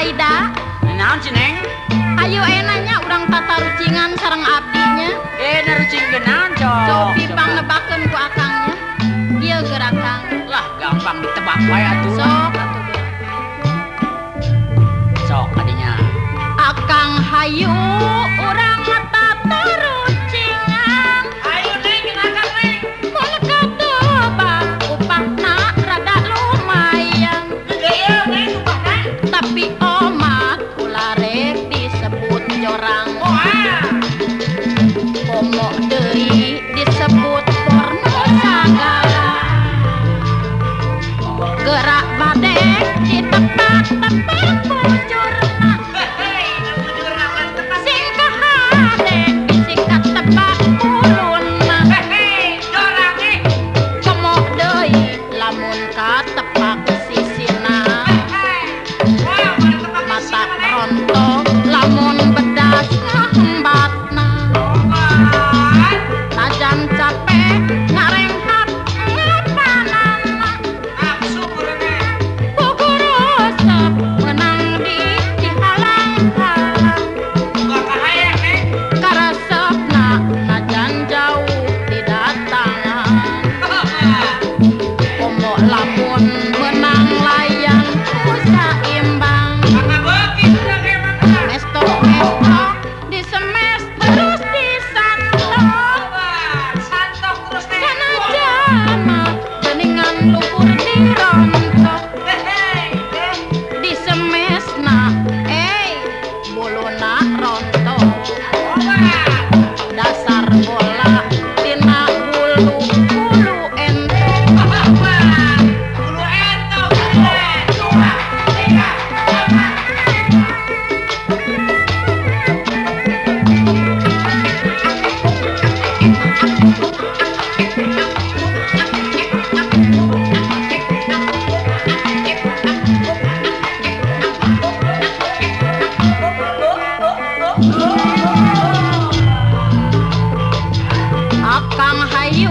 Aida. Naon sih Neng? Ayo enaknya urang tata rucingan sareng abdinya. Narucing genan cok. Cobi pang nebakeun ku akangnya. Ieu gerakang. Lah gampang ditebak wae atuh. Sok atuh ge. Sok adinya. Akang hayu urang tata rucingan. Ayo Neng, kenapa Neng? Mun katebak upahna rada lumayan. Gede ya Neng upahna. Tapi omat ulah rek disebut jorang. Komo deui disebut porno sagala. Gerak badek ditebak-tebak bujurna. Sing kahadek disikat tebak ulunna. Komo deui lamun katebak sisina. Mata rontok lamun bedas ngahembatna. Najan capek ngarengkat ngapanana. Pugur resep menang di halang-halang. Karesepna najan jauh didatangan. Komo lamun menang layang usaimbang. Estok-estok disemes terus disantok. Sanajan mah geuningan luhur dirontok. Disemesna buluna rontok. Dasar bola tina bulu entok. Akang hayu